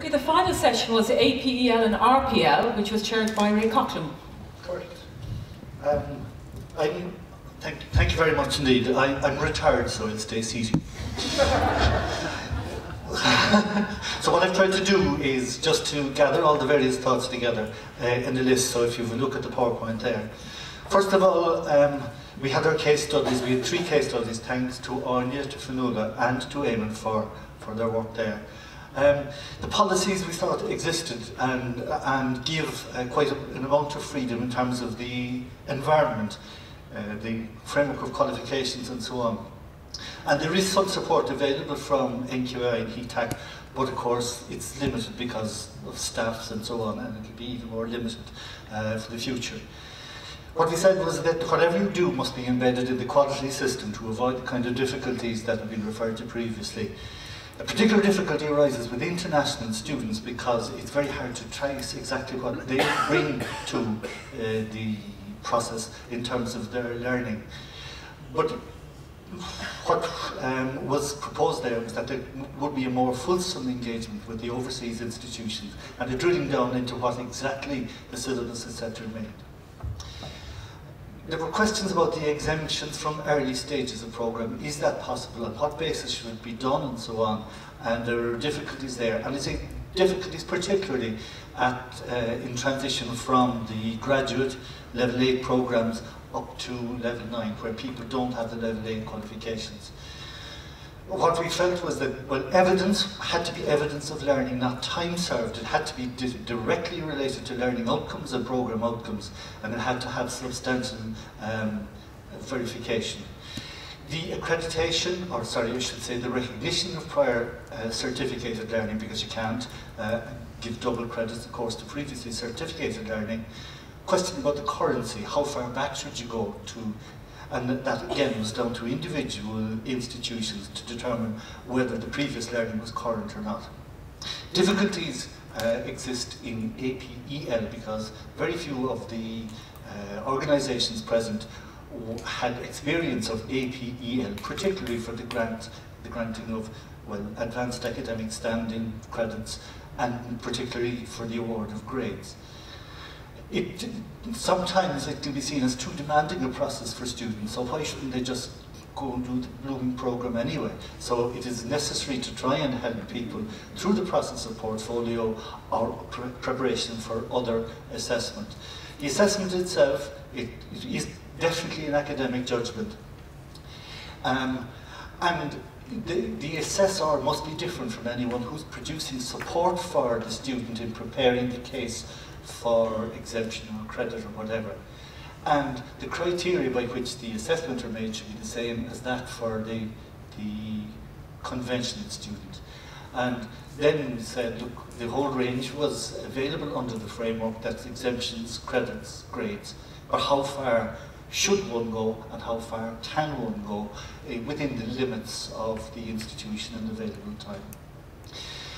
Okay, the final session was APEL and RPL, which was chaired by Ray Coughlin. Correct. Thank you very much indeed. I'm retired, so I'll stay seated. So what I've tried to do is just to gather all the various thoughts together in the list. So if you have a look at the PowerPoint there. First of all, we had our case studies. We had 3 case studies, thanks to Anya, to Fionnuala and to Eamon for their work there. The policies we thought existed and give quite an amount of freedom in terms of the environment, the framework of qualifications and so on. And there is some support available from NQI and HETAC, but of course it's limited because of staffs and so on, and it will be even more limited for the future. What we said was that whatever you do must be embedded in the quality system to avoid the kind of difficulties that have been referred to previously. A particular difficulty arises with international students because it's very hard to trace exactly what they bring to the process in terms of their learning. But what was proposed there was that there would be a more fulsome engagement with the overseas institutions and a drilling down into what exactly the syllabus, etc. made. There were questions about the exemptions from early stages of programme. Is that possible? On what basis should it be done and so on? And there are difficulties there. And I say difficulties particularly in transition from the graduate level 8 programmes up to level 9, where people don't have the level 8 qualifications. What we felt was that, well, evidence had to be evidence of learning, not time served. It had to be directly related to learning outcomes and programme outcomes, and it had to have substantial verification. The accreditation, or sorry, I should say the recognition of prior certificated learning, because you can't give double credits, of course, to previously certificated learning. Question about the currency, how far back should you go to? And that again was down to individual institutions to determine whether the previous learning was current or not. Difficulties exist in APEL because very few of the organisations present had experience of APEL, particularly for the granting of, well, advanced academic standing credits, and particularly for the award of grades. Sometimes it can be seen as too demanding a process for students, so why shouldn't they just go and do the Blooming programme anyway? So it is necessary to try and help people through the process of portfolio or preparation for other assessment. The assessment itself, it is definitely an academic judgment. And the assessor must be different from anyone who's producing support for the student in preparing the case for exemption or credit or whatever. And the criteria by which the assessment are made should be the same as that for the conventional student. And then we said, look, the whole range was available under the framework, that's exemptions, credits, grades, but how far should one go and how far can one go within the limits of the institution and available time.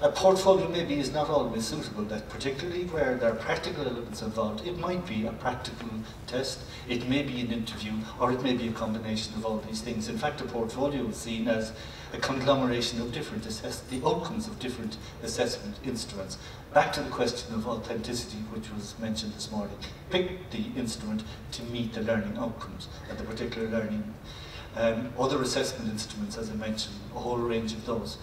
A portfolio maybe is not always suitable, that particularly where there are practical elements involved. It might be a practical test, it may be an interview, or it may be a combination of all these things. In fact, a portfolio is seen as a conglomeration of different the outcomes of different assessment instruments. Back to the question of authenticity, which was mentioned this morning. Pick the instrument to meet the learning outcomes and the particular learning. Other assessment instruments, as I mentioned, a whole range of those.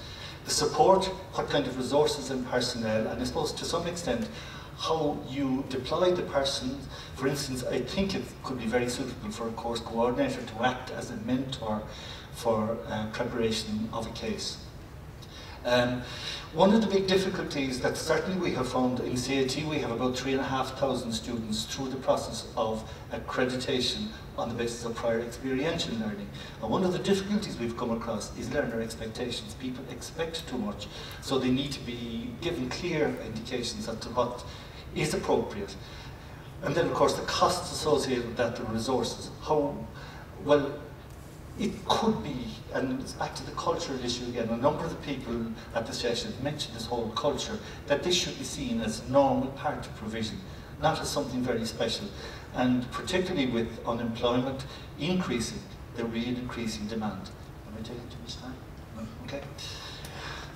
The support, what kind of resources and personnel, and I suppose to some extent how you deploy the person. For instance, I think it could be very suitable for a course coordinator to act as a mentor for preparation of a case. One of the big difficulties that certainly we have found in CIT, we have about 3,500 students through the process of accreditation on the basis of prior experiential learning. And one of the difficulties we've come across is learner expectations. People expect too much, so they need to be given clear indications as to what is appropriate. And then of course the costs associated with that, the resources. How, well, it could be, and it's back to the cultural issue again, a number of the people at the session mentioned this whole culture, that this should be seen as a normal part of provision, not as something very special. And particularly with unemployment increasing, there will be an increasing demand. Am I taking too much time? No? Okay.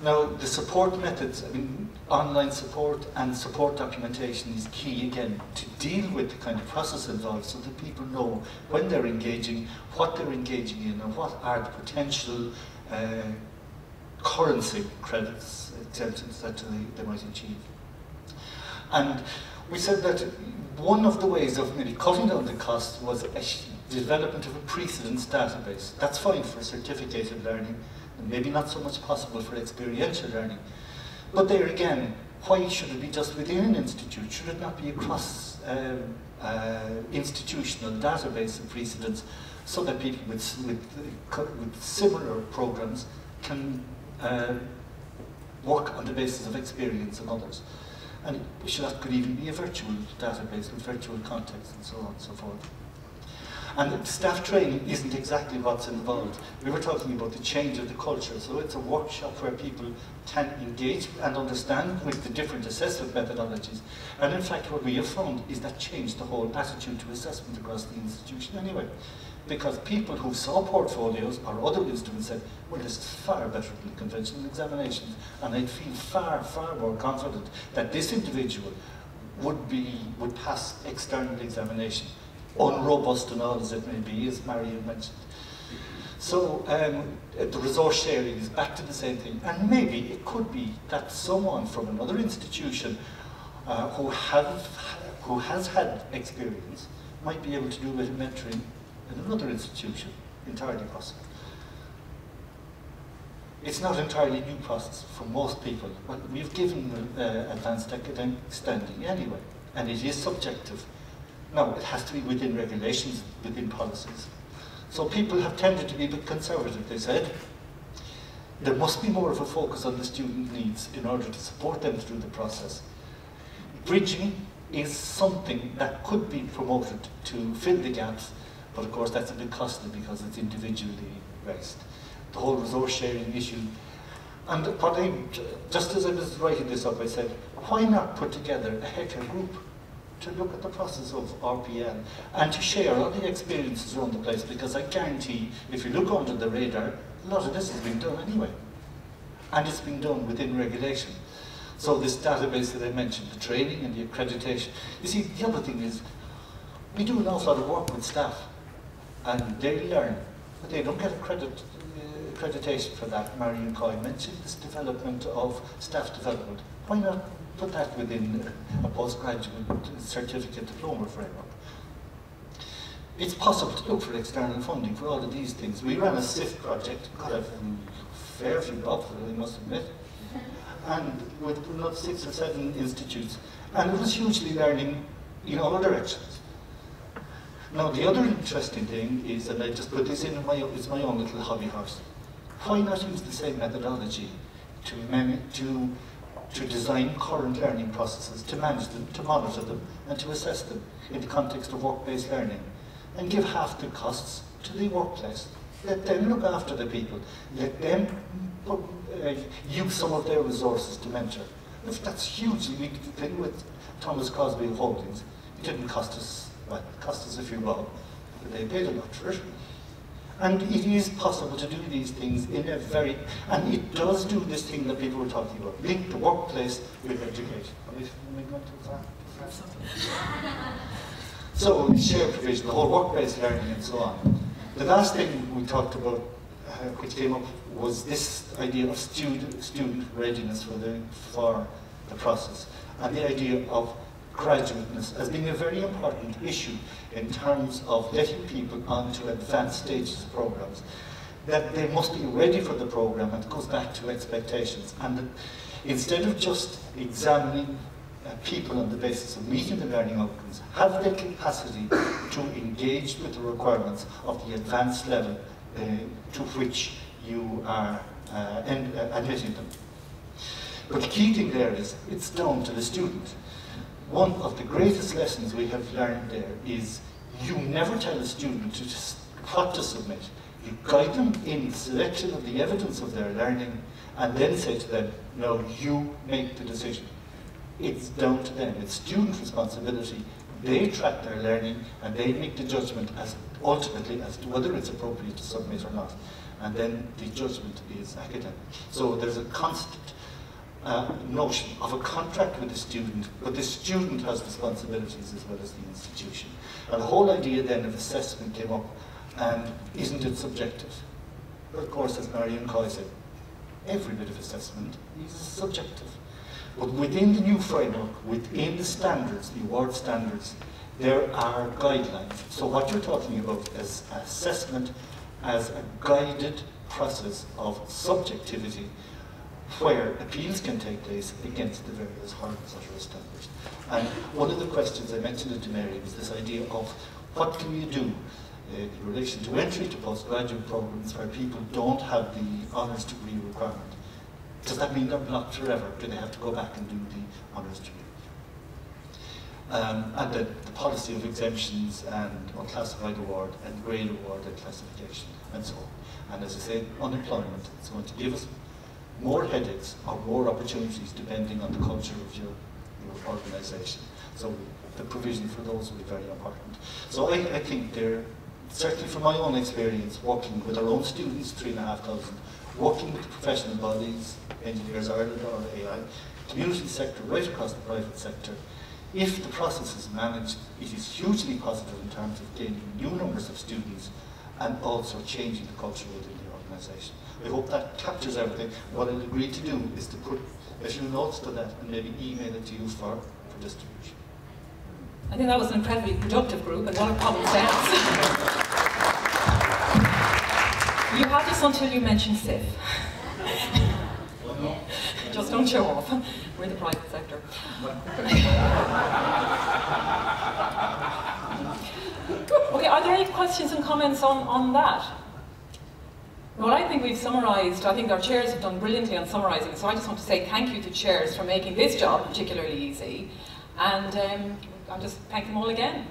Now, the support methods, I mean, online support and support documentation is key, again, to deal with the kind of process involved so that people know when they're engaging, what they're engaging in, and what are the potential currency credits, exemptions that they might achieve. And we said that one of the ways of maybe cutting down the cost was the development of a precedence database. That's fine for certificated learning, and maybe not so much possible for experiential learning. But there again, why should it be just within an institute? Should it not be a cross-institutional database of precedents so that people with similar programs can work on the basis of experience of others? And that could even be a virtual database with virtual context and so on and so forth. And staff training isn't exactly what's involved. We were talking about the change of the culture, so it's a workshop where people can engage and understand with the different assessment methodologies. And in fact, what we have found is that changed the whole attitude to assessment across the institution anyway. Because people who saw portfolios or other instruments said, well, this is far better than conventional examinations, and I'd feel far, far more confident that this individual would pass external examination, unrobust and all as it may be, as Marion mentioned. So the resource sharing is back to the same thing, and maybe it could be that someone from another institution who has had experience might be able to do a bit of mentoring in another institution, entirely possible. It's not entirely new process for most people. Well, we've given advanced academic standing anyway, and it is subjective. Now, it has to be within regulations, within policies. So people have tended to be a bit conservative, they said. There must be more of a focus on the student needs in order to support them through the process. Bridging is something that could be promoted to fill the gaps, but of course that's a bit costly because it's individually based. The whole resource sharing issue. And just as I was writing this up, I said, why not put together a hacker group to look at the process of RPL and to share all the experiences around the place, because I guarantee if you look under the radar, a lot of this has been done anyway. And it's been done within regulation. So this database that I mentioned, the training and the accreditation. You see, the other thing is, we do an awful lot of work with staff, and they learn, but they don't get accreditation for that. Marion Coy mentioned this development of staff development. Why not put that within a postgraduate certificate diploma framework? It's possible to look for external funding for all of these things. We ran a SIF project, got a fair few bucks, I must admit, and with not 6 or 7 institutes, and it was hugely learning in all directions. Now, the other interesting thing is, and I just put this in it's my own little hobby horse. Why not use the same methodology to design current learning processes, to manage them, to monitor them, and to assess them in the context of work-based learning, and give half the costs to the workplace? Let them look after the people. Let them use some of their resources to mentor. If that's hugely, we did the thing with Thomas Crosby Holdings. It didn't cost us, well, it cost us a few bob, but they paid a lot for it. And it is possible to do these things in a very, and it does do this thing that people were talking about, link the workplace with education. So shared provision, the whole work-based learning and so on. The last thing we talked about, which came up, was this idea of student readiness for the process, and the idea of graduateness as being a very important issue in terms of letting people onto advanced stages of programs, that they must be ready for the program, and it goes back to expectations. And that instead of just examining people on the basis of meeting the learning outcomes, have the capacity to engage with the requirements of the advanced level to which you are admitting them. But the key thing there is, it's down to the student. One of the greatest lessons we have learned there is you never tell a student what to submit. You guide them in the selection of the evidence of their learning, and then say to them, no, you make the decision. It's down to them. It's student responsibility. They track their learning, and they make the judgment ultimately as to whether it's appropriate to submit or not. and then the judgment is academic. So there's a constant notion of a contract with the student, but the student has responsibilities as well as the institution. And the whole idea then of assessment came up, and isn't it subjective? But of course, as Marion Coy said, every bit of assessment is subjective. But within the new framework, within the standards, the award standards, there are guidelines. So what you're talking about is assessment as a guided process of subjectivity where appeals can take place against the various hurdles that are established. And one of the questions I mentioned to Mary was this idea of what can you do in relation to entry to postgraduate programs where people don't have the honours degree requirement. Does that mean they're blocked forever? Do they have to go back and do the honours degree? And the policy of exemptions and unclassified award and grade award and classification and so on. And as I say, unemployment is going to give us more headaches or more opportunities depending on the culture of your organisation. So the provision for those will be very important. So I think they're, certainly from my own experience, working with our own students, 3,500, working with professional bodies, Engineers Ireland or AI, community sector, right across the private sector, if the process is managed, it is hugely positive in terms of gaining new numbers of students and also changing the culture within the organisation. I hope that captures everything. What I'll agree to do is to put a few notes to that and maybe email it to you for distribution. I think that was an incredibly productive group and what a common sense. You have this until you mention SIF. Just don't show off. We're the private sector. Okay, are there any questions and comments on that? Well, I think we've summarised, I think our chairs have done brilliantly on summarising, so I just want to say thank you to chairs for making this job particularly easy, and I'll just thank them all again.